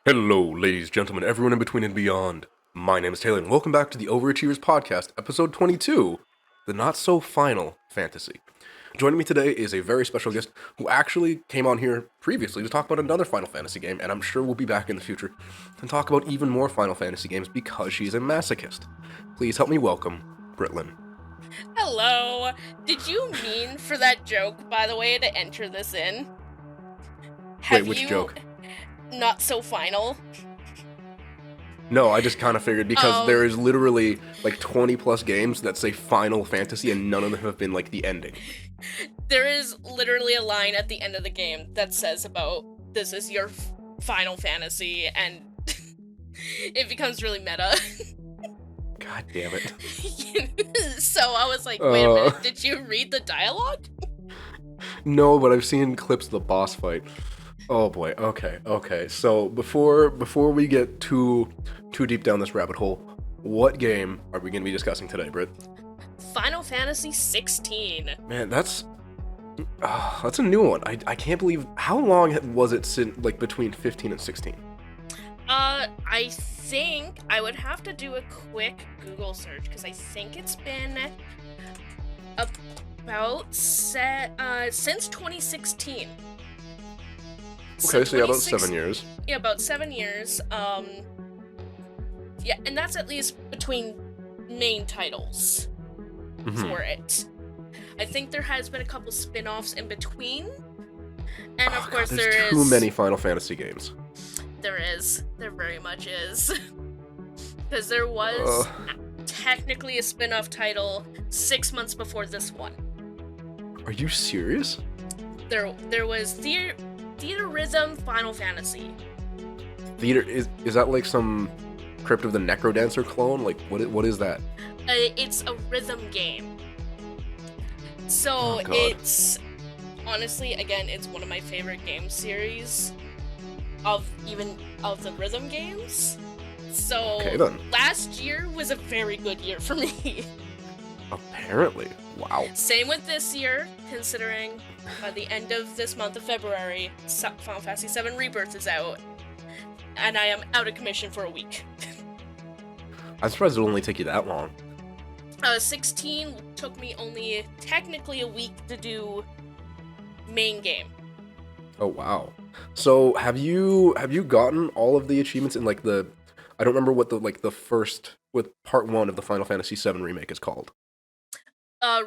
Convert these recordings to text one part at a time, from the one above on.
Hello, ladies, gentlemen, everyone in between and beyond. My name is Taylor, and welcome back to the OverAchievers Podcast, episode 22, the not-so-final fantasy. Joining me today is a very special guest who actually came on here previously to talk about another Final Fantasy game, and I'm sure we'll be back in the future to talk about even more Final Fantasy games because she's a masochist. Please help me welcome Britlynn. Hello! Did you mean for that joke, by the way, to enter this in? Wait, which joke? Not so final. No, I just kind of figured because there is literally like 20 plus games that say Final Fantasy and none of them have been like the ending. There is literally a line at the end of the game that says about this is your Final Fantasy, and it becomes really meta. God damn it. So I was like, wait a minute, did you read the dialogue? No, but I've seen clips of the boss fight. Oh boy, okay. So before we get too deep down this rabbit hole, what game are we going to be discussing today, Britt? Final Fantasy 16. Man, that's a new one. I can't believe, how long was it since, like, between 15 and 16? I think I would have to do a quick Google search, because I think it's been about since 2016. Okay, so yeah, about 7 years. Yeah, about 7 years. Yeah, and that's at least between main titles for it. I think there has been a couple spin-offs in between. And of course God, there is... too many Final Fantasy games. There is. There very much is. Because there was technically a spin-off title 6 months before this one. Are you serious? There was Theater Rhythm Final Fantasy. Theater is that like some Crypt of the Necrodancer clone? Like what is that? It's a rhythm game. So it's honestly, again, it's one of my favorite game series of the rhythm games. So okay, then. Last year was a very good year for me. Apparently. Wow. Same with this year, considering by the end of this month of February, Final Fantasy VII Rebirth is out, and I am out of commission for a week. I'm surprised it'll only take you that long. 16 took me only technically a week to do main game. Oh wow. So have you gotten all of the achievements in like the, I don't remember what the first with part 1 of the Final Fantasy VII remake is called.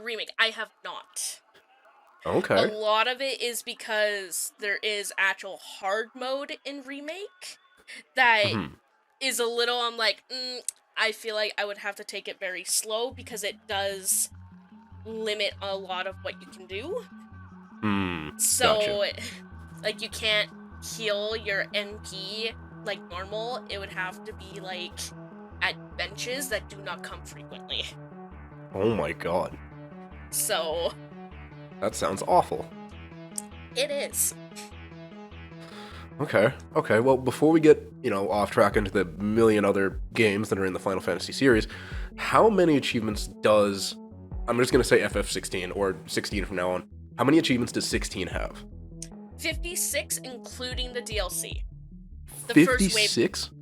Remake. I have not. Okay. A lot of it is because there is actual hard mode in remake that is a little, I'm like, I feel like I would have to take it very slow because it does limit a lot of what you can do. So, gotcha. like, you can't heal your NP like normal. It would have to be, like, at benches that do not come frequently. Oh my god. So... that sounds awful. It is. Okay, well, before we get, off track into the million other games that are in the Final Fantasy series, how many achievements does, I'm just going to say FF16, or 16 from now on, how many achievements does 16 have? 56, including the DLC. The 56? First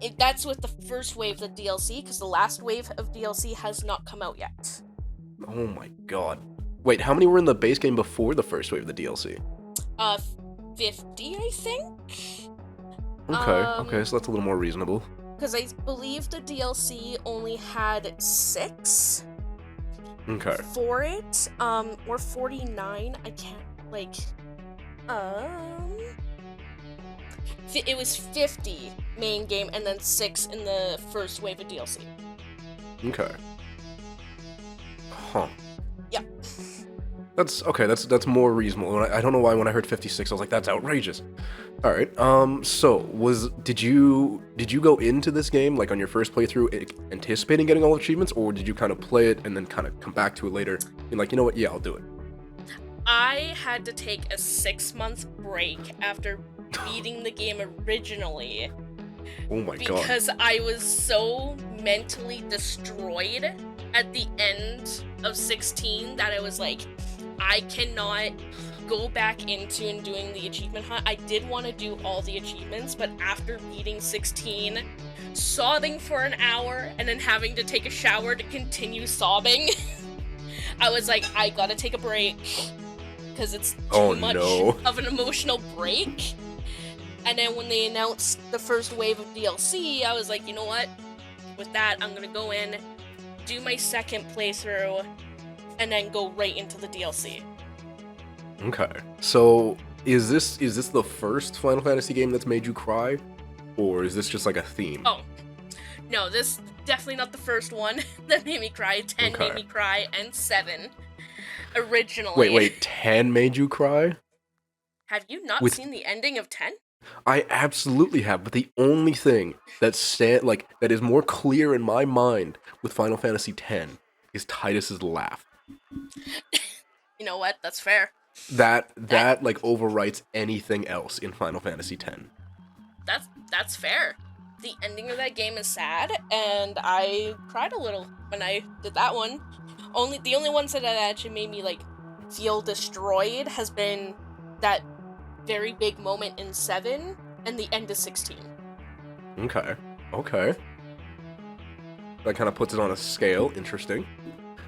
wave, that's with the first wave of the DLC, because the last wave of DLC has not come out yet. Oh my god. Wait, how many were in the base game before the first wave of the DLC? 50, I think? Okay, so that's a little more reasonable. Because I believe the DLC only had 6 for it, or 49, I can't, it was 50 main game, and then 6 in the first wave of DLC. Okay. Huh. Yeah. That's more reasonable. I don't know why when I heard 56, I was like, that's outrageous. All right. So did you go into this game like on your first playthrough anticipating getting all achievements, or did you kind of play it and then kind of come back to it later and like, you know what? Yeah, I'll do it. I had to take a 6-month break after beating the game originally. Oh my god. Because I was so mentally destroyed at the end of 16 that I was like, I cannot go back into and doing the achievement hunt, I did want to do all the achievements, but after beating 16, sobbing for an hour, and then having to take a shower to continue sobbing, I was like, I gotta take a break, because it's too much of an emotional break. And then when they announced the first wave of DLC, I was like, you know what? With that, I'm gonna go in, do my second playthrough, and then go right into the DLC. Okay. So, is this the first Final Fantasy game that's made you cry? Or is this just like a theme? Oh. No, this definitely not the first one that made me cry. 10 made me cry, and 7 originally. Wait, 10 made you cry? Have you not seen the ending of 10? I absolutely have, but the only thing that is more clear in my mind with Final Fantasy X is Tidus's laugh. You know what? That's fair. That like overwrites anything else in Final Fantasy X. That's fair. The ending of that game is sad, and I cried a little when I did that one. The only ones that actually made me like feel destroyed has been that very big moment in 7 and the end of 16. Okay. That kind of puts it on a scale. Interesting.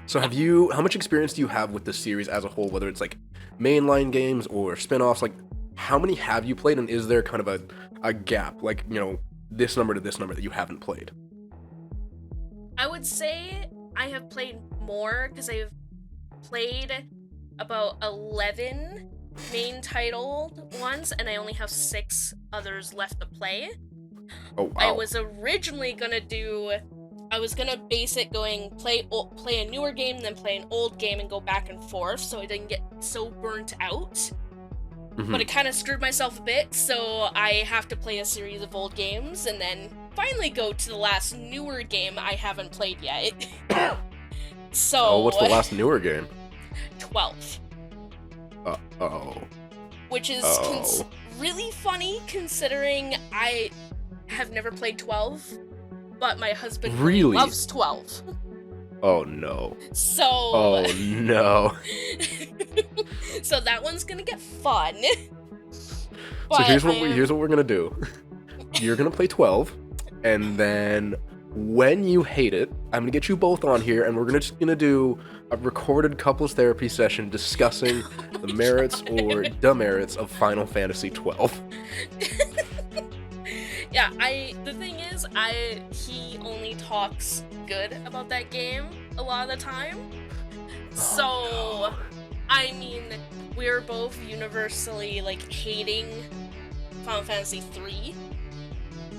So how much experience do you have with the series as a whole, whether it's like mainline games or spin-offs? Like, how many have you played, and is there kind of a gap, like, you know, this number to this number that you haven't played? I would say I have played more, because I've played about 11 main titled ones, and I only have 6 others left to play. Oh, wow. I was originally gonna base it going play a newer game, then play an old game, and go back and forth, so I didn't get so burnt out. Mm-hmm. But I kind of screwed myself a bit, so I have to play a series of old games, and then finally go to the last newer game I haven't played yet. So. What's the last newer game? 12. Which is really funny, considering I have never played 12, but my husband really loves 12. Oh no. So. Oh no. So that one's gonna get fun. So here's what we're gonna do. You're gonna play 12, and then when you hate it, I'm gonna get you both on here, and we're just gonna do a recorded couples therapy session discussing the merits or demerits of Final Fantasy 12. Yeah, the thing is, he only talks good about that game a lot of the time. So, I mean, we're both universally, like, hating Final Fantasy 3.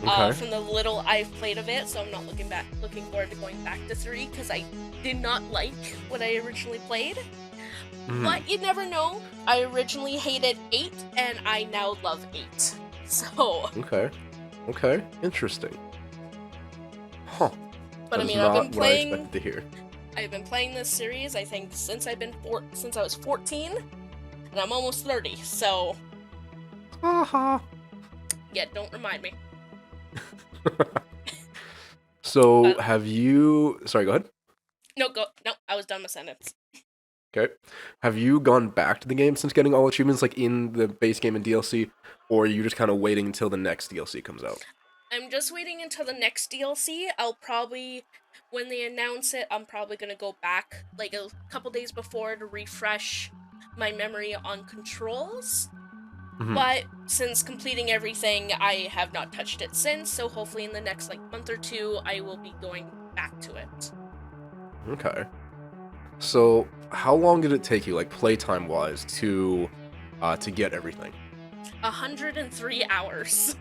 Okay. From the little I've played of it, so I'm not looking forward to going back to 3, because I did not like what I originally played. Mm. But you never know. I originally hated 8, and I now love 8. So. Okay. Interesting. Huh. But I mean, I've been playing. I expected to hear. I've been playing this series, I think, since I was 14, and I'm almost 30. So. Haha. Yeah, don't remind me. So, have you... Sorry, go ahead. No, I was done my sentence. Okay. Have you gone back to the game since getting all achievements, like, in the base game and DLC, or are you just kind of waiting until the next DLC comes out? I'm just waiting until the next DLC. When they announce it, I'm probably gonna go back, like, a couple days before to refresh my memory on controls. Mm-hmm. But since completing everything, I have not touched it since, so hopefully in the next, like, month or 2, I will be going back to it. Okay. So, how long did it take you, like, playtime-wise, to get everything? 103 hours.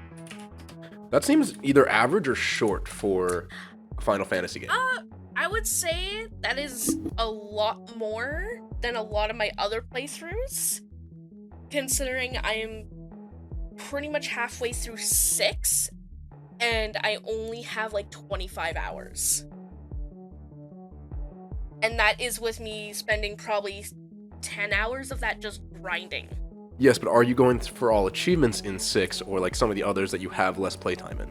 That seems either average or short for a Final Fantasy game. I would say that is a lot more than a lot of my other playthroughs, considering I am pretty much halfway through 6, and I only have, like, 25 hours. And that is with me spending probably 10 hours of that just grinding. Yes, but are you going for all achievements in 6, or like some of the others that you have less playtime in?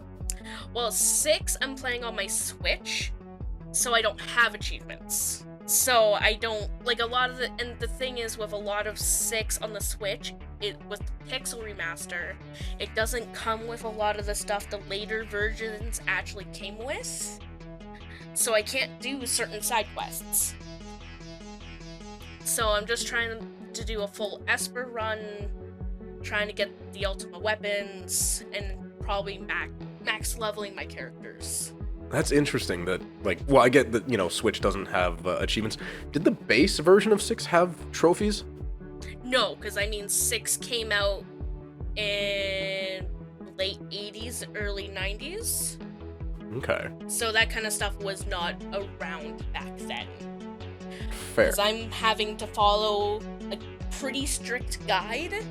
Well, 6 I'm playing on my Switch, so I don't have achievements. So I don't like a lot of and the thing is with a lot of 6 on the Switch, with the Pixel remaster, it doesn't come with a lot of the stuff the later versions actually came with. So I can't do certain side quests. So I'm just trying to do a full Esper run, trying to get the ultimate weapons, and probably max leveling my characters. That's interesting that, like, well, I get that, Switch doesn't have achievements. Did the base version of 6 have trophies? No, because 6 came out in late 80s, early 90s. Okay. So that kind of stuff was not around back then. Fair. Because I'm having to follow a pretty strict guide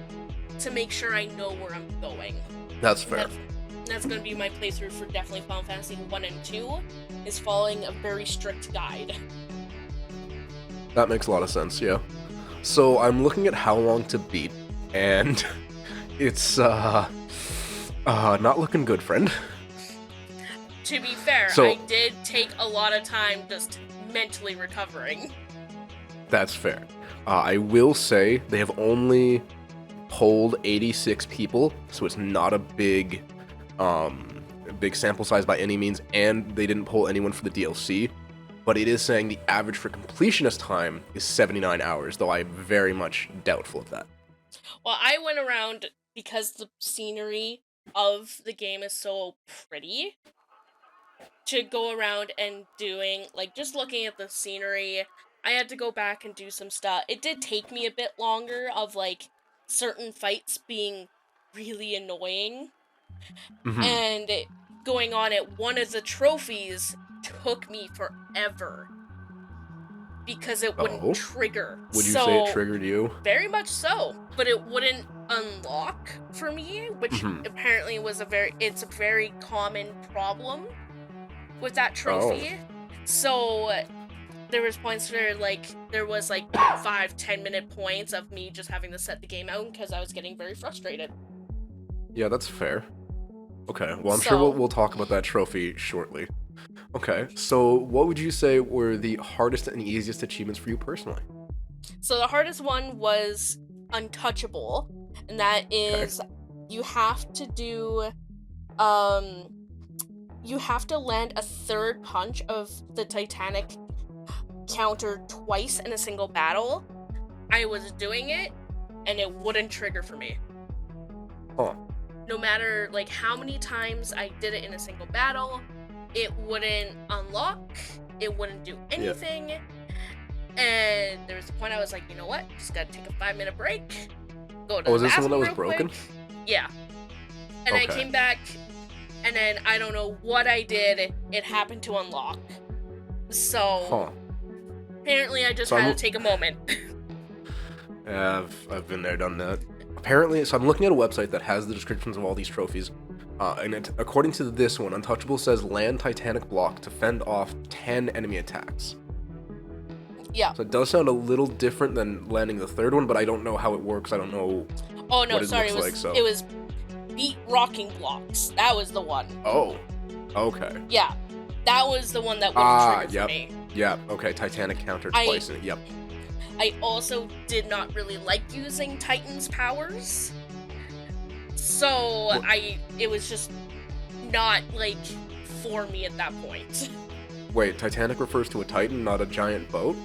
to make sure I know where I'm going. That's fair. That's going to be my playthrough for definitely Final Fantasy 1 and 2, is following a very strict guide. That makes a lot of sense, yeah. So I'm looking at how long to beat, and it's not looking good, friend. To be fair, I did take a lot of time just mentally recovering. That's fair. I will say they have only polled 86 people, so it's not a big sample size by any means, and they didn't poll anyone for the DLC, but it is saying the average for completionist time is 79 hours, though I'm very much doubtful of that. Well, I went around, because the scenery of the game is so pretty, to go around and doing, just looking at the scenery. I had to go back and do some stuff. It did take me a bit longer of, certain fights being really annoying. Mm-hmm. And going on at one of the trophies took me forever. Because it wouldn't trigger. Would you say it triggered you? Very much so. But it wouldn't unlock for me, which apparently was a very common problem with that trophy. So there was points where there was 5-10 minute points of me just having to set the game out because I was getting very frustrated. Yeah, that's fair. Okay, well, I'm sure we'll talk about that trophy shortly. Okay, so what would you say were the hardest and easiest achievements for you personally? So the hardest one was Untouchable, and that is you have to do, you have to land a third punch of the Titanic counter twice in a single battle. I was doing it, and it wouldn't trigger for me. Huh. No matter how many times I did it in a single battle, it wouldn't unlock, it wouldn't do anything. Yeah. And there was a point I was like, you know what, just gotta take a 5-minute break, go to the bathroom. Was this the one that was broken? Yeah. And I came back, and then I don't know what I did, it happened to unlock. So apparently I just had to take a moment. Yeah, I've been there, done that. Apparently, so I'm looking at a website that has the descriptions of all these trophies, and according to this one, Untouchable says land Titanic block to fend off 10 enemy attacks. Yeah. So it does sound a little different than landing the third one, but I don't know how it works. I don't know. Oh no, what it sorry, looks it was beat rocking blocks. That was the one. Oh, okay. Yeah, that was the one that wouldn't trigger for me. Yeah. Okay. Titanic countered twice. Yep. I also did not really like using Titan's powers, so it was just not for me at that point. Wait, Titanic refers to a Titan, not a giant boat?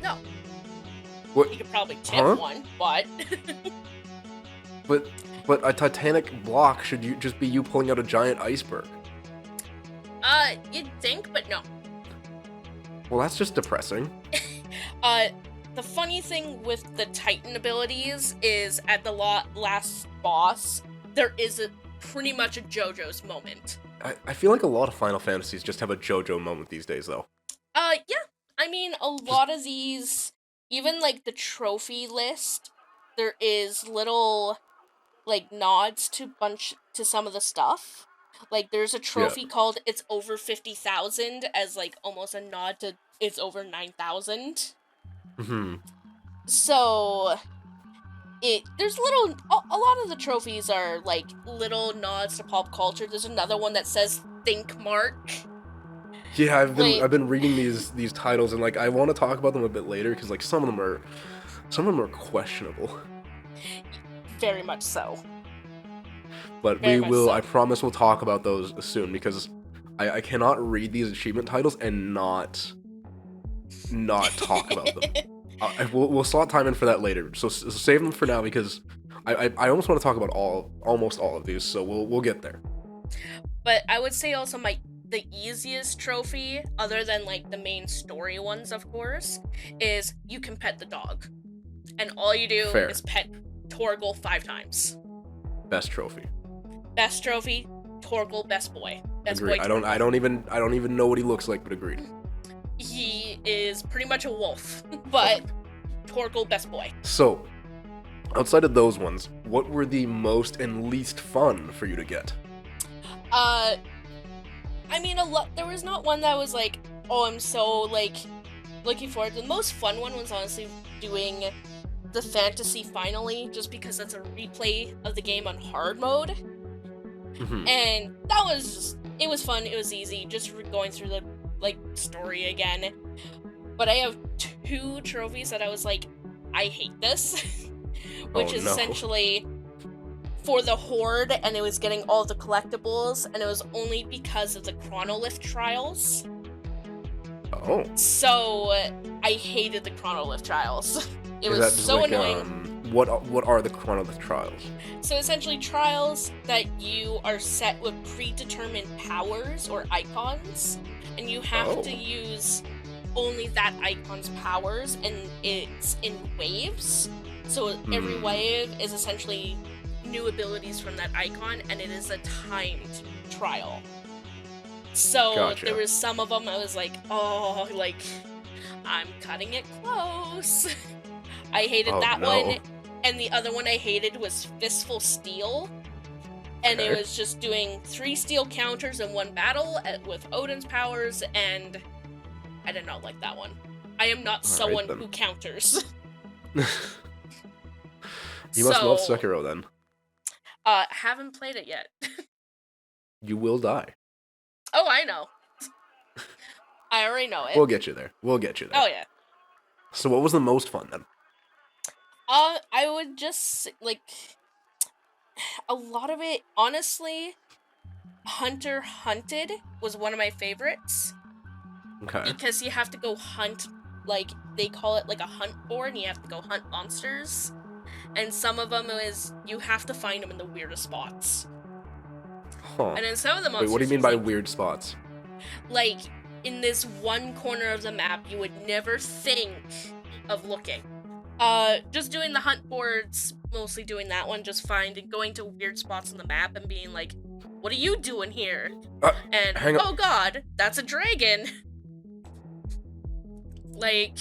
No. What? You could probably tip one, but but a Titanic block should just be you pulling out a giant iceberg. You'd think, but no. Well, that's just depressing. The funny thing with the Titan abilities is at the last boss, there is pretty much a JoJo's moment. I feel like a lot of Final Fantasies just have a JoJo moment these days, though. Yeah. I mean, a lot of these, even the trophy list, there is little nods to some of the stuff. There's a trophy called It's Over 50,000 as almost a nod to It's Over 9,000. Mm-hmm. So there's a lot of the trophies are little nods to pop culture. There's another one that says Think Mark. Yeah, I've Like, been reading these titles, and like I want to talk about them a bit later because like some of them are questionable. very much so. But Very we much will. so. I promise we'll talk about those soon because I cannot read these achievement titles and not talk about them. We'll slot time in for that later. So save them for now because I almost want to talk about almost all of these. So we'll get there. But I would say also the easiest trophy, other than like the main story ones, of course, is you can pet the dog, and all you do Fair. is pet Torgal 5 times. Best trophy. Best trophy, Torgal, best boy. Best Agreed. boy. I don't even know what he looks like, but agreed. He is pretty much a wolf, but Torgal, best boy. So, outside of those ones, what were the most and least fun for you to get? I mean, there was not one that was like, oh, I'm so like looking forward. The most fun one was honestly doing the fantasy finally, just because that's a replay of the game on hard mode. Mm-hmm. And that was just, it was fun, it was easy, just going through the like story again. But I have 2 trophies that I was like, I hate this. Which is essentially for the Horde, and it was getting all the collectibles, and it was only because of the Chronolith trials. Oh. So I hated the Chronolith trials. It was so like, annoying. What are the Chronolith trials? So essentially trials that you are set with predetermined powers or icons, and you have to use only that icon's powers, and it's in waves. So every wave is essentially new abilities from that icon, and it is a timed trial. So there was some of them I was like, oh, like, I'm cutting it close. I hated that one. And the other one I hated was Fistful Steel. And it was just doing 3 steel counters in one battle with Odin's powers, and I did not like that one. I am not someone who counters. You must love Sekiro then. Haven't played it yet. You will die. Oh, I know. I already know it. We'll get you there. Oh, yeah. So what was the most fun then? I would just, like, a lot of it, honestly, Hunter Hunted was one of my favorites. Okay. Because you have to go hunt, like, they call it, like, a hunt board, and you have to go hunt monsters. And some of them is, you have to find them in the weirdest spots. Huh. And then some of the monsters... Wait, what do you mean by weird spots? Like, in this one corner of the map, you would never think of looking. Just doing the hunt boards, mostly doing that one, just going to weird spots on the map and being like, what are you doing here? And, oh god, that's a dragon! Like,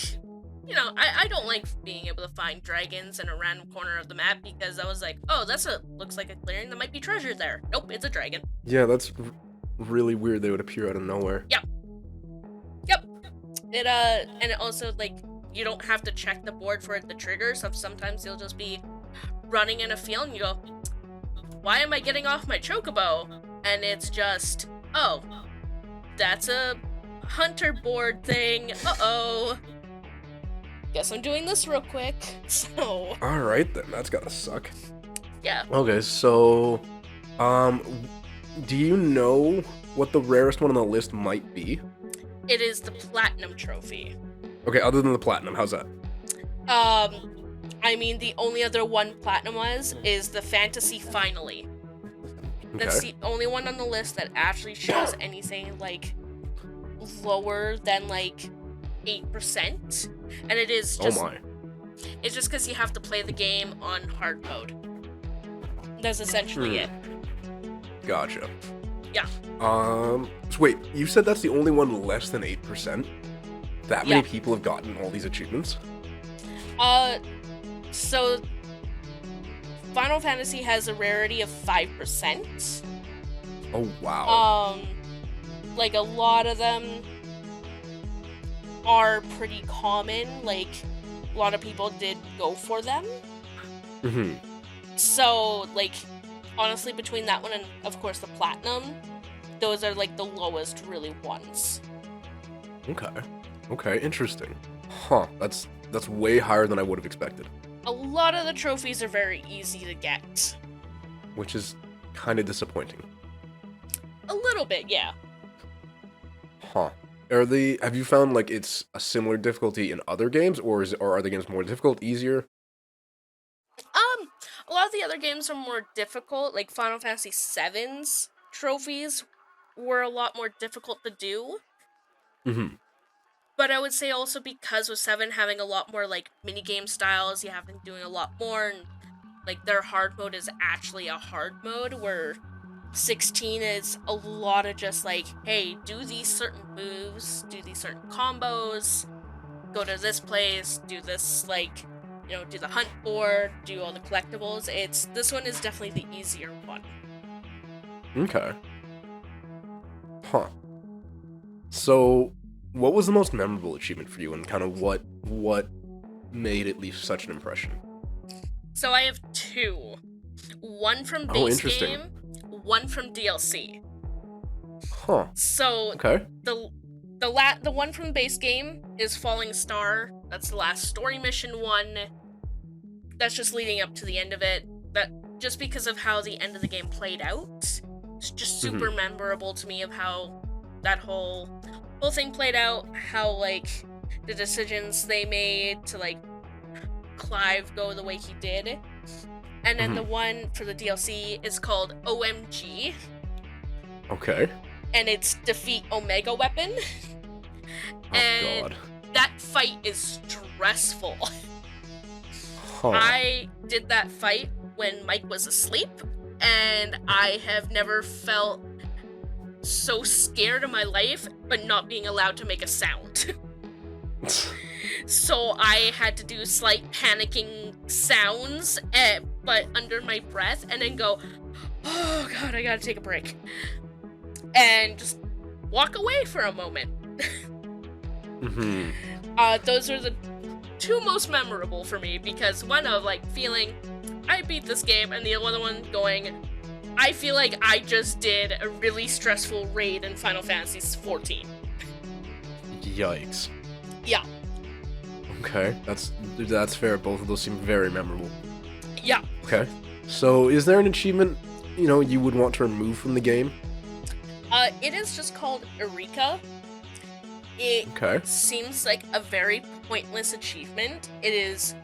you know, I don't like being able to find dragons in a random corner of the map, because I was like, oh, looks like a clearing, there might be treasure there. Nope, it's a dragon. Yeah, that's really weird they would appear out of nowhere. Yep. And it also, like, you don't have to check the board for it to trigger, so sometimes you'll just be running in a field and you go, why am I getting off my chocobo? And it's just, oh, that's a hunter board thing. Uh-oh. Guess I'm doing this real quick. So. Alright then, that's gotta suck. Yeah. Okay, so, do you know what the rarest one on the list might be? It is the Platinum Trophy. Okay, other than the Platinum, how's that? I mean, the only other one Platinum is the Fantasy Finally. That's the only one on the list that actually shows anything, like, lower than, like, 8%. And it is just... Oh my. It's just because you have to play the game on hard mode. That's essentially it. Gotcha. Yeah. So wait, you said that's the only one less than 8%? That many people have gotten all these achievements? So Final Fantasy has a rarity of 5%. Oh wow. Like, a lot of them are pretty common, like, a lot of people did go for them. Mm-hmm. So, like, honestly, between that one and, of course, the Platinum, those are, like, the lowest, really, ones. Okay, interesting. Huh, that's way higher than I would have expected. A lot of the trophies are very easy to get. Which is kind of disappointing. A little bit, yeah. Huh. Have you found like it's a similar difficulty in other games, or are the games more difficult, easier? A lot of the other games are more difficult, like Final Fantasy VII's trophies were a lot more difficult to do. Mm-hmm. But I would say also because with 7 having a lot more, like, minigame styles, you have been doing a lot more, and, like, their hard mode is actually a hard mode, where 16 is a lot of just, like, hey, do these certain moves, do these certain combos, go to this place, do this, like, do the hunt board, do all the collectibles. This one is definitely the easier one. Okay. Huh. So, what was the most memorable achievement for you, and kind of what made it leave such an impression? So I have 2. One from base game, one from DLC. Huh. So okay. The one from base game is Falling Star. That's the last story mission one. That's just leading up to the end of it. That just because of how the end of the game played out, it's just super memorable to me of how that whole thing played out. How like the decisions they made to like Clive go the way he did. And then the one for the DLC is called OMG. Okay. And it's Defeat Omega Weapon. And God. That fight is stressful. Huh. I did that fight when Mike was asleep, and I have never felt so scared in my life, but not being allowed to make a sound. So I had to do slight panicking sounds, but under my breath, and then go, oh god, I gotta take a break. And just walk away for a moment. Those are the 2 most memorable for me, because one of like feeling I beat this game, and the other one going, I feel like I just did a really stressful raid in Final Fantasy XIV. Yikes. Yeah. Okay, that's fair. Both of those seem very memorable. Yeah. Okay. So, is there an achievement, you would want to remove from the game? It is just called Eureka. It seems like a very pointless achievement. It is,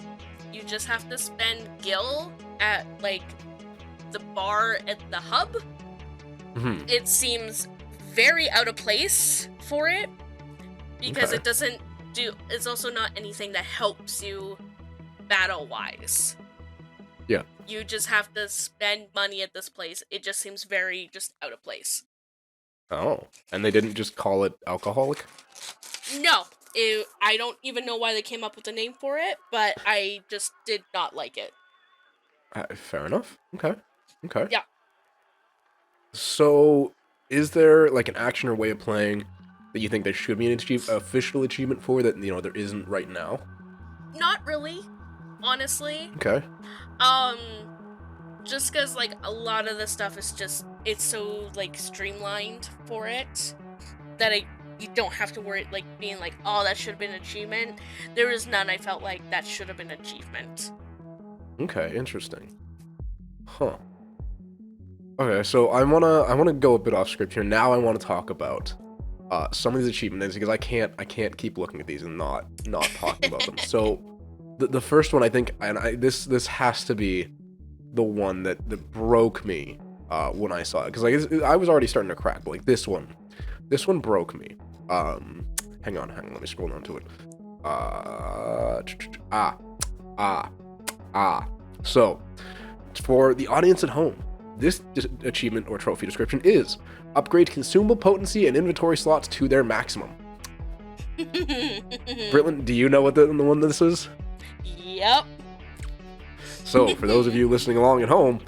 you just have to spend gil at, like, the bar at the hub. It seems very out of place for it, because it doesn't it's also not anything that helps you battle-wise. Yeah. You just have to spend money at this place. It just seems very just out of place. Oh, and they didn't just call it alcoholic? No. I don't even know why they came up with the name for it, but I just did not like it. Fair enough. Okay. Yeah. So, is there like an action or way of playing that you think there should be an official achievement for that, there isn't right now? Not really, honestly. Okay. Just because, like, a lot of the stuff is just, it's so, like, streamlined for it that you don't have to worry, like, being like, oh, that should have been an achievement. There is none I felt like that should have been an achievement. Okay, interesting. Huh. Okay, so I wanna go a bit off script here. Now I want to talk about some of these achievements, because I can't keep looking at these and not talking about them. So the first one, I think, and this has to be the one that broke me when I saw it, because like I was already starting to crack, but like this one broke me. Hang on, let me scroll down to it. So for the audience at home, this achievement or trophy description is upgrade consumable potency and inventory slots to their maximum. Britlynn, do you know what the one this is? Yep. So, for those of you listening along at home,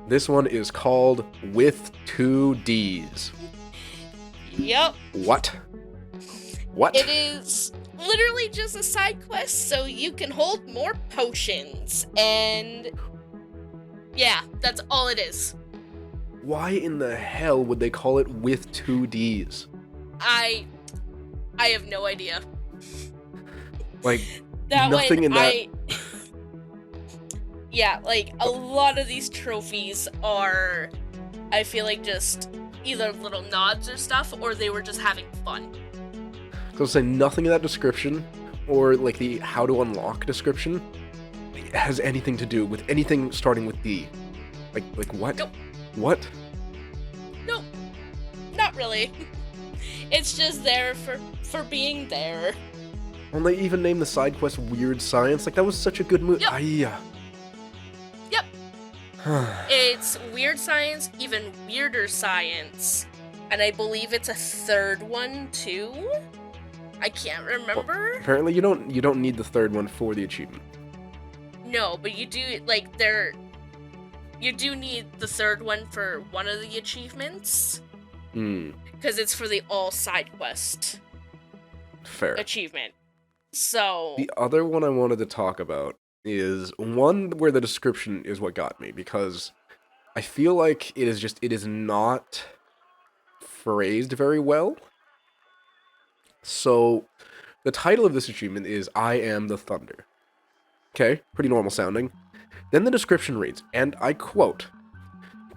this one is called With 2 Ds. Yep. What? It is literally just a side quest so you can hold more potions, and yeah, that's all it is. Why in the hell would they call it With 2 Ds? I I have no idea. Like, That nothing one, in that... Yeah, like, a lot of these trophies are, I feel like, just either little nods or stuff, or they were just having fun. So say nothing in that description, or like the how to unlock description, has anything to do with anything starting with D. Like what? Nope. What? Nope. Not really. It's just there for being there. And they even named the side quest Weird Science. Like, that was such a good movie. Yep. Yep. It's Weird Science, even Weirder Science. And I believe it's a third one, too? I can't remember. Well, apparently you don't need the third one for the achievement. No, but you do, like, you do need the third one for one of the achievements. Because it's for the all side quest. Fair. Achievement. So... The other one I wanted to talk about is one where the description is what got me, because I feel like it is not phrased very well. So, the title of this achievement is I Am the Thunder. Okay, pretty normal sounding. Then the description reads, and I quote,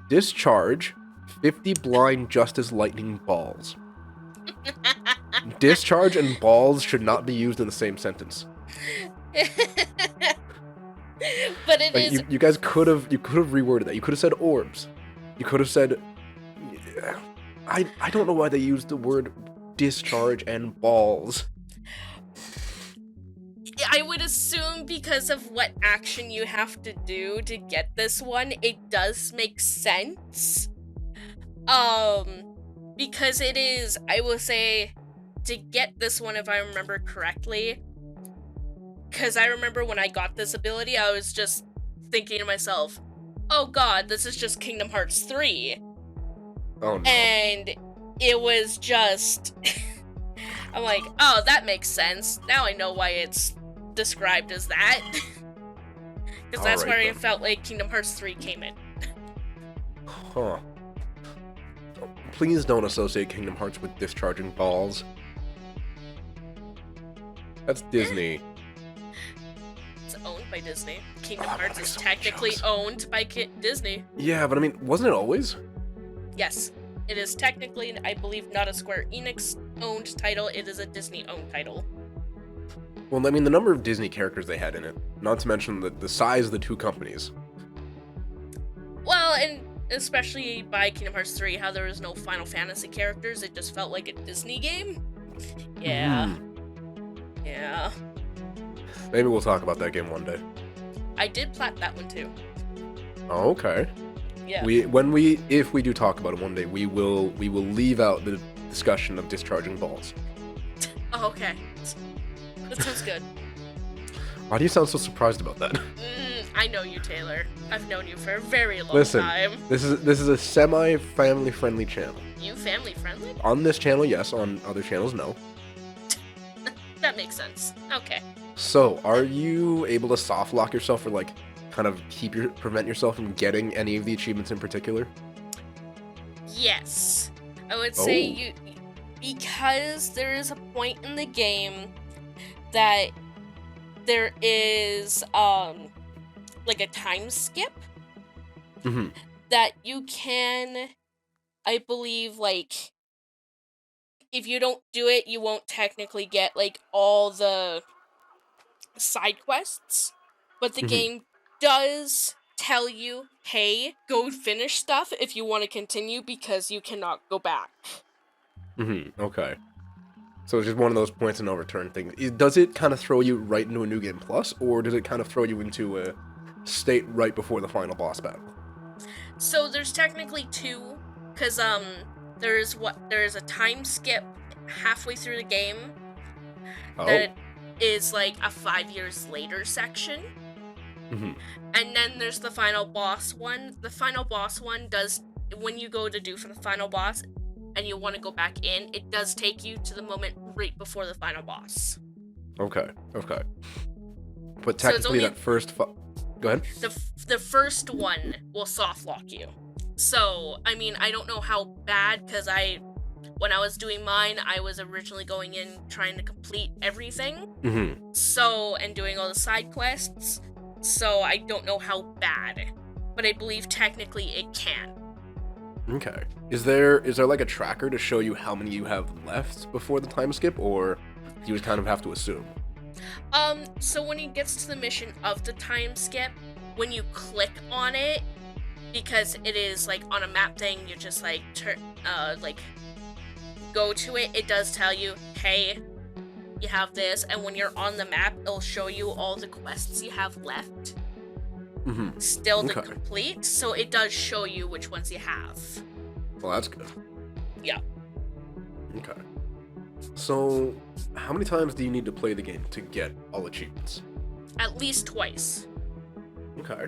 "Discharge 50 blind justice lightning balls." Discharge and balls should not be used in the same sentence. But it like, is... You guys could have reworded that. You could have said orbs. You could have said... I don't know why they used the word discharge and balls. I would assume because of what action you have to do to get this one, it does make sense. Because it is, I will say, to get this one, if I remember correctly, because I remember when I got this ability, I was just thinking to myself, oh god, this is just Kingdom Hearts 3. Oh no. And it was just... I'm like, oh, that makes sense. Now I know why it's described as that. Because that's where I felt like Kingdom Hearts 3 came in. Huh. Please don't associate Kingdom Hearts with discharging balls. That's Disney. It's owned by Disney. Kingdom Hearts is technically owned by Disney. Yeah, but I mean, wasn't it always? Yes. It is technically, I believe, not a Square Enix-owned title. It is a Disney-owned title. Well, I mean, the number of Disney characters they had in it. Not to mention the size of the two companies. Well, and especially by Kingdom Hearts 3, how there was no Final Fantasy characters. It just felt like a Disney game. Yeah. Yeah. Maybe we'll talk about that game one day. I did plat that one too. Oh, okay. Yeah. If we do talk about it one day, we will leave out the discussion of discharging balls. Oh, okay. That sounds good. Why do you sound so surprised about that? I know you, Taylor. I've known you for a very long time. This is a semi-family friendly channel. You family friendly? On this channel, yes. On other channels, no. That makes sense. Okay. So, are you able to soft lock yourself, or like kind of prevent yourself from getting any of the achievements in particular? Yes. I would say because there is a point in the game that there is like a time skip that you can, I believe, like, if you don't do it, you won't technically get like all the side quests, but the game does tell you, hey, go finish stuff if you want to continue, because you cannot go back. Okay. So it's just one of those points of no return things. Does it kind of throw you right into a New Game Plus, or does it kind of throw you into a state right before the final boss battle? So there's technically two, because there is a time skip halfway through the game that is like a 5 years later section. And then there's the final boss one. The final boss one does, when you go to do for the final boss and you want to go back in, it does take you to the moment right before the final boss. Okay. But technically that first... Go ahead. The first one will soft lock you. So, I mean, I don't know how bad, because I When I was doing mine, I was originally going in trying to complete everything. And doing all the side quests. So I don't know how bad, but I believe technically it can. Okay. Is there like a tracker to show you how many you have left before the time skip, or do you just kind of have to assume? So when it gets to the mission of the time skip, when you click on it, because it is like on a map thing, you just like go to it, it does tell you, hey, you have this, and when you're on the map, it'll show you all the quests you have left. Still to complete, so it does show you which ones you have. Well, that's good. Yeah. Okay. So, how many times do you need to play the game to get all achievements? At least twice. Okay.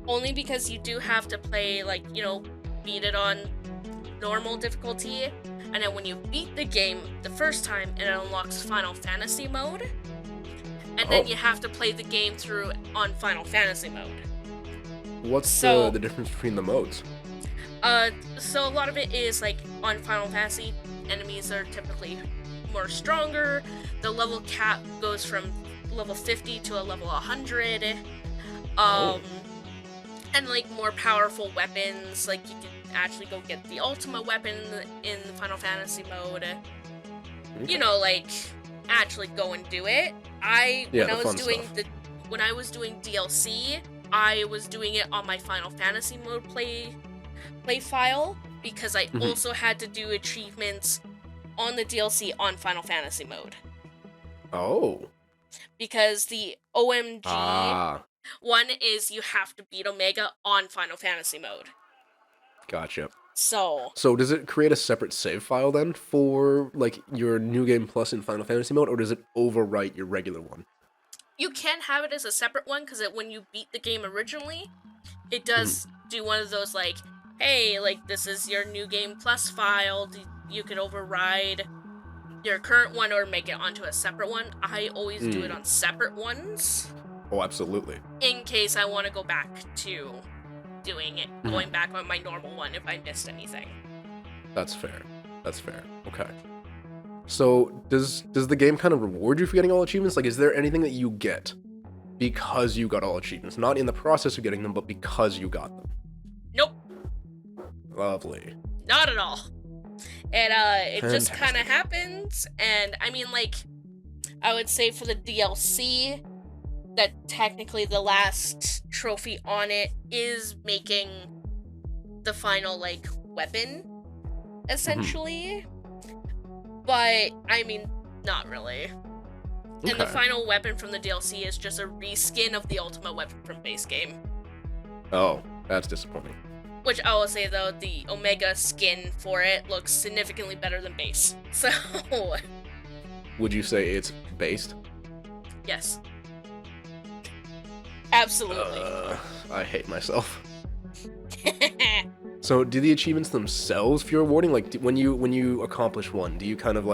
Only because you do have to play, beat it on normal difficulty, and then when you beat the game the first time, it unlocks Final Fantasy mode, and then you have to play the game through on Final Fantasy mode. What's the difference between the modes? So a lot of it is, on Final Fantasy, enemies are typically more stronger, the level cap goes from level 50 to a level 100, and, more powerful weapons, you can actually go get the ultimate weapon in the Final Fantasy mode. Okay. Actually go and do it. When I was doing DLC, I was doing it on my Final Fantasy mode play file, because I also had to do achievements on the DLC on Final Fantasy mode. Oh. Because the OMG one is you have to beat Omega on Final Fantasy mode. Gotcha. So does it create a separate save file then for your New Game Plus in Final Fantasy mode, or does it overwrite your regular one? You can have it as a separate one, because when you beat the game originally, it does do one of those hey, this is your New Game Plus file, you could override your current one or make it onto a separate one. I always do it on separate ones. Oh, absolutely. In case I want to go back to doing it, going back on my normal one if I missed anything. That's fair. Okay. So, does the game kind of reward you for getting all achievements? Is there anything that you get because you got all achievements? Not in the process of getting them, but because you got them? Nope. Lovely. Not at all. And, it Fantastic. just kind of happens, and, I would say for the DLC, that technically the last trophy on it is making the final, weapon, essentially. But, not really. Okay. And the final weapon from the DLC is just a reskin of the ultimate weapon from base game. Oh, that's disappointing. Which I will say, though, the Omega skin for it looks significantly better than base. So... Would you say it's based? Yes. Absolutely. I hate myself. So, do the achievements themselves feel rewarding? When you accomplish one, do you kind of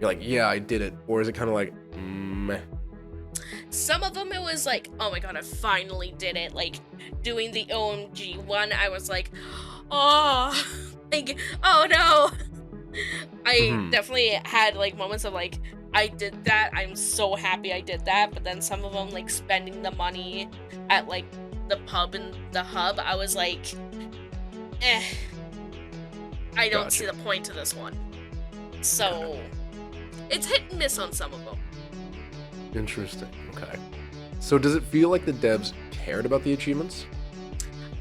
you're yeah, I did it, or is it kind of meh? Some of them it was oh my god, I finally did it. Doing the OMG one, I was oh, oh no. I definitely had moments of I did that, I'm so happy I did that, but then some of them spending the money at the pub and the hub, I was I don't see the point to this one. So it's hit and miss on some of them. Interesting. Okay. So does it feel like the devs cared about the achievements?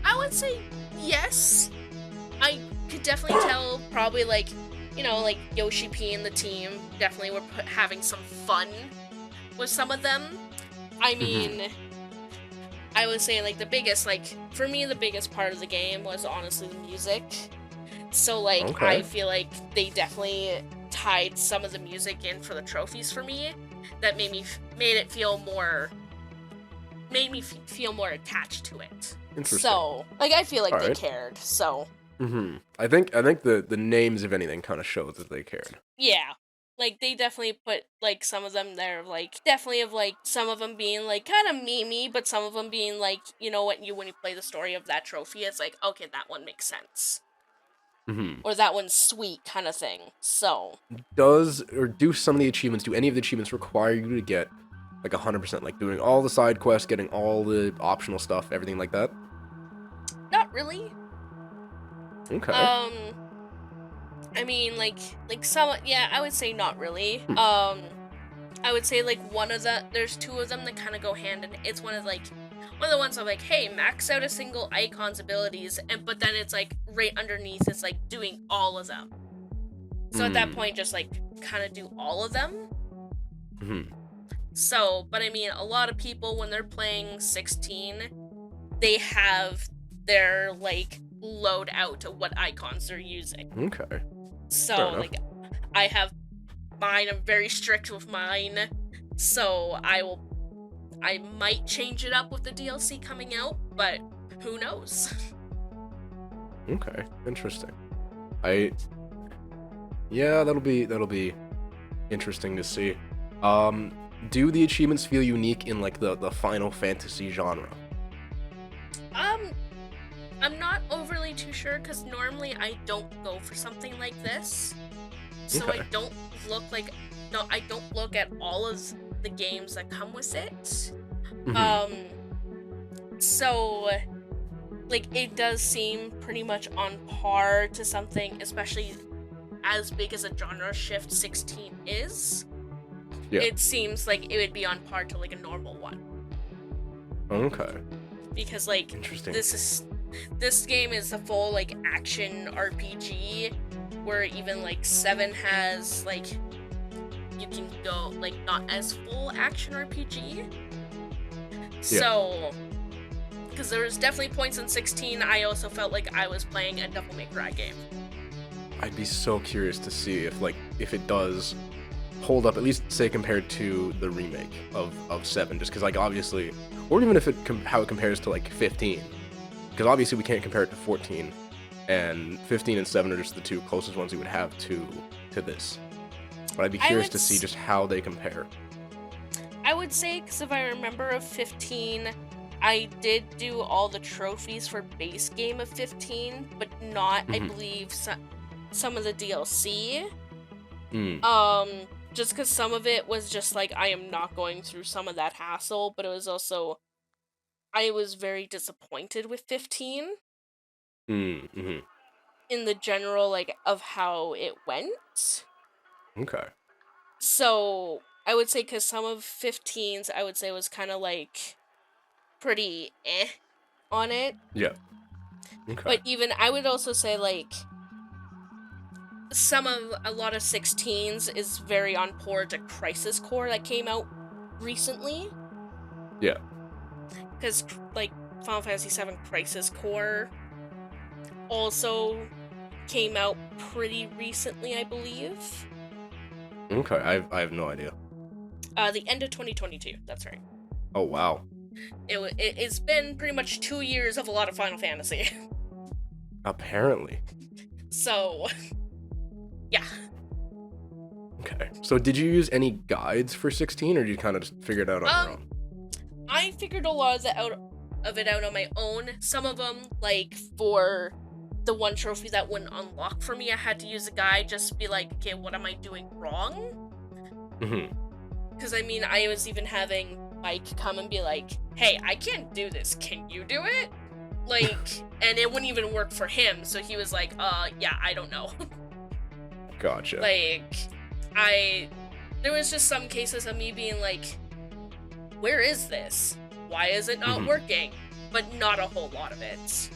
I would say yes. I could definitely tell probably Yoshi P and the team definitely were having some fun with some of them. I would say the biggest, for me the biggest part of the game was honestly the music. So I feel they definitely tied some of the music in for the trophies for me. That made me feel more attached to it. Interesting. So I feel they cared. So. I think the names, if anything, kind of shows that they cared. Yeah. They definitely put, some of them there, definitely of, some of them being, kind of memey, but some of them being, when you play the story of that trophy, it's okay, that one makes sense. Mm-hmm. or that one's sweet kind of thing. So Do some of the achievements, do any of the achievements require you to get like 100%, like doing all the side quests, getting all the optional stuff, everything like that? not really. Okay. I mean, like some, yeah, I would say not really. Hmm. I would say like there's two of them that kind of go hand in. It's one of the ones I'm like, hey, max out a single icon's abilities, but then it's like right underneath, it's like doing all of them. So at that point, just like kind of do all of them. Mm-hmm. So, but I mean, a lot of people when they're playing 16, they have their like load out of what icons they're using. Okay. So like, I have mine. I'm very strict with mine. So I might change it up with the DLC coming out, but who knows? Okay. Interesting. Yeah, that'll be interesting to see. Do the achievements feel unique in like the Final Fantasy genre? I'm not overly too sure because normally I don't go for something like this. So Okay. I don't look at all of the games that come with it. Mm-hmm. So like it does seem pretty much on par to something, especially as big as a genre shift 16 is. Yeah. It seems like it would be on par to like a normal one. Okay. Because like Interesting. this game is a full like action RPG where even like 7 has like you can go like not as full action RPG. So because there was definitely points in 16 I also felt like I was playing a Devil May Cry game. I'd be so curious to see if it does hold up, at least say compared to the remake of 7, just because like obviously, or even if how it compares to like 15, because obviously we can't compare it to 14, and 15 and 7 are just the two closest ones we would have to this. But I'd be curious to see just how they compare. I would say, because if I remember of 15, I did do all the trophies for base game of 15, but not, I believe, some of the DLC. Just because some of it was just like, I am not going through some of that hassle, but it was also, I was very disappointed with 15. Mm-hmm. In the general, like, of how it went. Okay. So, I would say, because some of 15's, I would say, was kind of, like, pretty on it. Yeah. Okay. But even, I would also say, like, a lot of 16's is very on par to Crisis Core that came out recently. Yeah. Because, like, Final Fantasy VII Crisis Core also came out pretty recently, I believe. Okay, I have no idea. The end of 2022, that's right. Oh, wow. It's been pretty much 2 years of a lot of Final Fantasy. Apparently. So, yeah. Okay. So did you use any guides for 16, or did you kind of just figure it out on your own? I figured a lot of it out on my own. Some of them, like, for the one trophy that wouldn't unlock for me, I had to use a guide just to be like, okay, what am I doing wrong? Mm-hmm. Because, I mean, I was even having Mike come and be like, hey, I can't do this. Can you do it? Like, and it wouldn't even work for him. So he was like, yeah, I don't know. Gotcha. Like, there was just some cases of me being like, where is this? Why is it not working? But not a whole lot of it.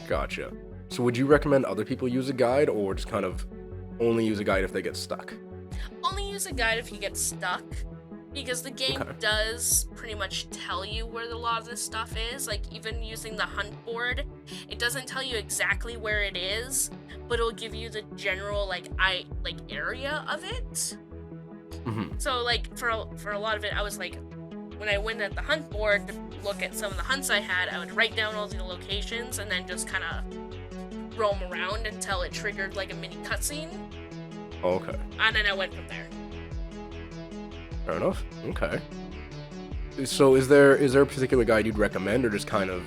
Gotcha. So would you recommend other people use a guide, or just kind of only use a guide if they get stuck? Only use a guide if you get stuck, because the game does pretty much tell you where a lot of this stuff is. Like, even using the hunt board, it doesn't tell you exactly where it is, but it'll give you the general area of it. So like for a lot of it, I was like, when I went at the hunt board to look at some of the hunts I had, I would write down all the locations and then just kind of roam around until it triggered like a mini cutscene. Okay. And then I went from there. Fair enough. Okay. So is there a particular guide you'd recommend, or just kind of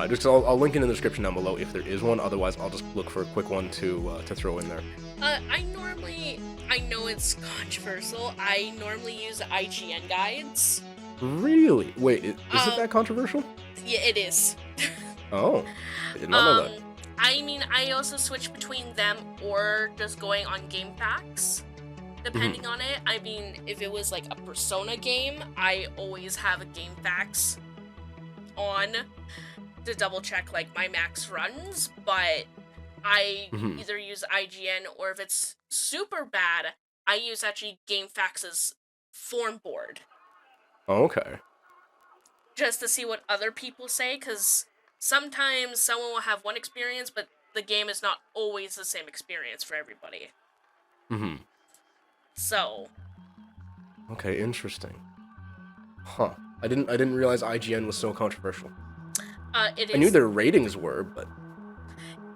Just I'll link it in the description down below if there is one. Otherwise, I'll just look for a quick one to throw in there. I know it's controversial. I normally use IGN guides. Really? Wait, is it that controversial? Yeah, it is. Oh, I did not know that. I mean, I also switch between them or just going on game facts, depending on it. I mean, if it was like a Persona game, I always have a game facts on to double check like my max runs, but I either use IGN or if it's super bad, I use actually game facts' form board. Oh, okay. Just to see what other people say, because sometimes someone will have one experience, but the game is not always the same experience for everybody. So. Okay, interesting. Huh. I didn't realize IGN was so controversial. It is. I knew their ratings were, but.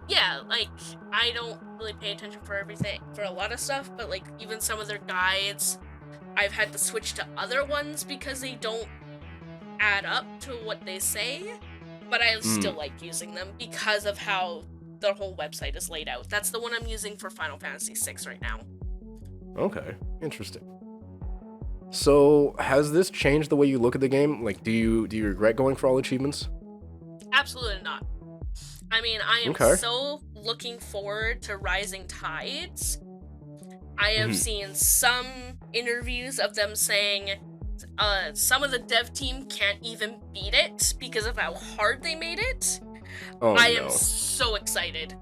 Yeah, like, I don't really pay attention for everything, for a lot of stuff, but like, even some of their guides, I've had to switch to other ones because they don't add up to what they say, but I still like using them because of how the whole website is laid out. That's the one I'm using for Final Fantasy VI right now. Okay, interesting. So, has this changed the way you look at the game? Like, do you regret going for all achievements? Absolutely not. I mean, I am so looking forward to Rising Tides. I have seen some interviews of them saying some of the dev team can't even beat it because of how hard they made it. I am so excited.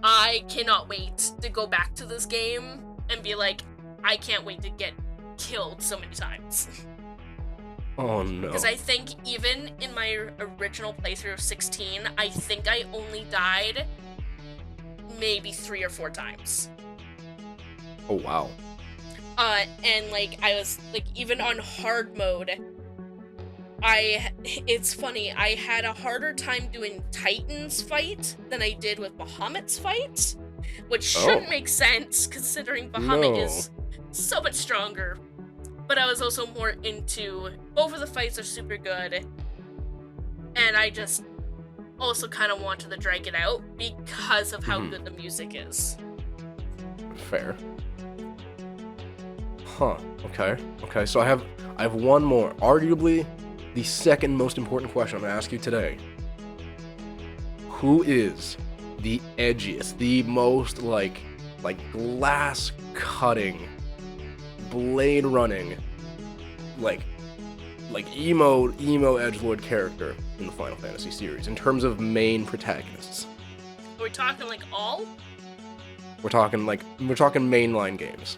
I cannot wait to go back to this game and be like, I can't wait to get killed so many times. Oh no. Because I think even in my original playthrough of 16, I think I only died maybe 3 or 4 times. Oh wow. And like I was like even on hard mode, it's funny, I had a harder time doing Titan's fight than I did with Bahamut's fight, which shouldn't make sense considering Bahamut is so much stronger. But I was also more into both of the fights are super good, and I just also kind of wanted to drag it out because of how good the music is. Fair. Huh. Okay. So I have one more, arguably the second most important question I'm gonna ask you today. Who is the edgiest, the most like glass cutting, blade running, like emo edgelord character in the Final Fantasy series in terms of main protagonists? Are we talking like all? We're talking mainline games.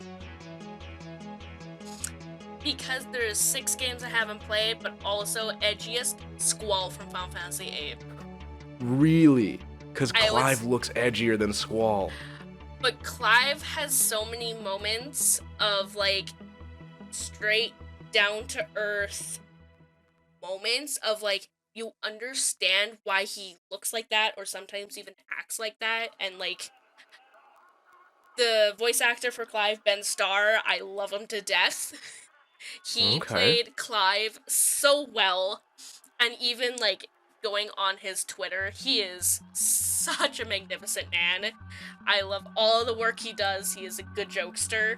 Because there's 6 games I haven't played, but also edgiest, Squall from Final Fantasy VIII. Really? Because Clive looks edgier than Squall. But Clive has so many moments of like straight down to earth moments of like you understand why he looks like that or sometimes even acts like that, and like the voice actor for Clive, Ben Starr, I love him to death. He played Clive so well, and even like going on his Twitter, he is such a magnificent man. I love all the work he does. He is a good jokester.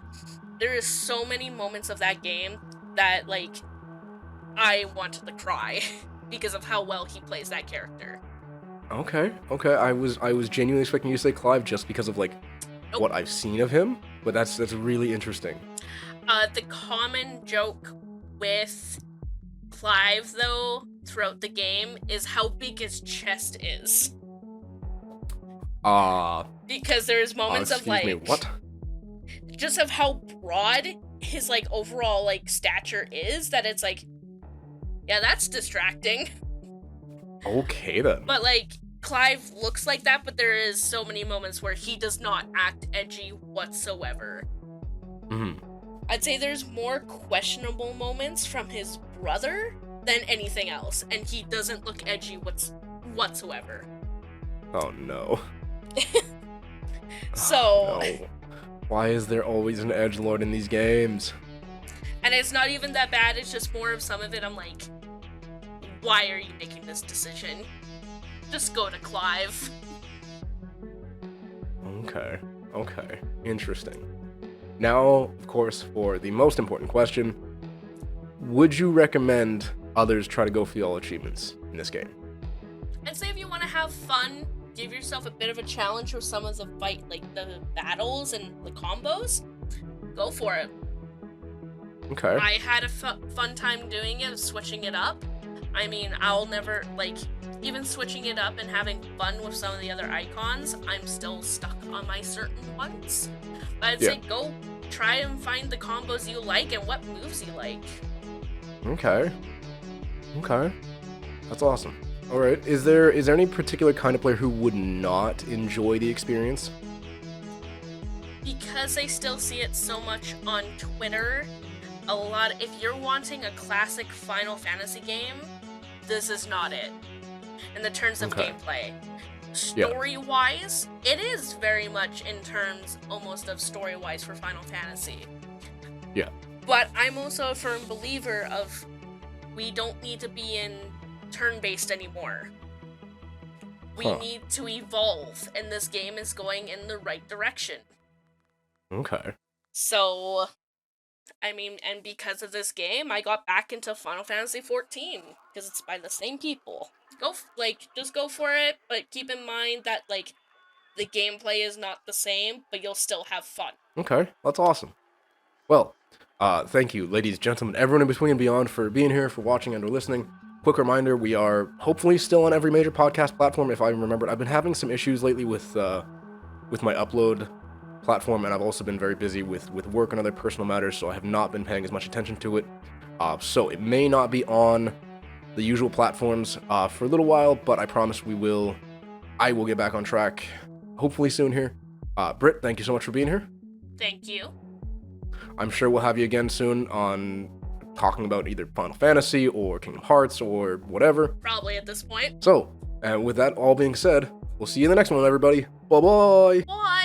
There is so many moments of that game that like I wanted to cry because of how well he plays that character. Okay. I was genuinely expecting you to say Clive just because of like what I've seen of him, but that's really interesting. The common joke with Clive, though, throughout the game is how big his chest is. Because there's moments of like... Excuse me, what? Just of how broad his like overall like stature is, that it's like, yeah, that's distracting. Okay then. But like, Clive looks like that, but there is so many moments where he does not act edgy whatsoever. I'd say there's more questionable moments from his brother than anything else, and he doesn't look edgy whatsoever. Oh no. So... No. Why is there always an edgelord in these games? And it's not even that bad, it's just more of some of it I'm like, why are you making this decision? just go to Clive. Okay. Interesting. Now, of course, for the most important question, would you recommend others try to go for all achievements in this game? I'd say if you want to have fun, give yourself a bit of a challenge with some of the the battles and the combos, go for it. Okay. I had a fun time doing it, switching it up. I mean, I'll never, even switching it up and having fun with some of the other icons, I'm still stuck on my certain ones. But I'd say go try and find the combos you like and what moves you like. Okay. That's awesome. All right. Is there any particular kind of player who would not enjoy the experience? Because I still see it so much on Twitter, if you're wanting a classic Final Fantasy game, this is not it. In the terms of gameplay. Story-wise, it is very much in terms almost of story-wise for Final Fantasy. Yeah. But I'm also a firm believer of we don't need to be in turn-based anymore. We need to evolve, and this game is going in the right direction. Okay. So, I mean, and because of this game, I got back into Final Fantasy 14, because it's by the same people. Just go for it, but keep in mind that, the gameplay is not the same, but you'll still have fun. Okay, that's awesome. Well, thank you, ladies, gentlemen, everyone in between and beyond for being here, for watching and or listening. Quick reminder, we are hopefully still on every major podcast platform, if I remember. I've been having some issues lately with my upload platform, and I've also been very busy with work and other personal matters, so I have not been paying as much attention to it. So it may not be on the usual platforms for a little while, but I promise I will get back on track hopefully soon here. Britt, thank you so much for being here. Thank you. I'm sure we'll have you again soon on talking about either Final Fantasy or Kingdom Hearts or whatever. Probably at this point. So, with that all being said, we'll see you in the next one, everybody. Bye-bye. Bye.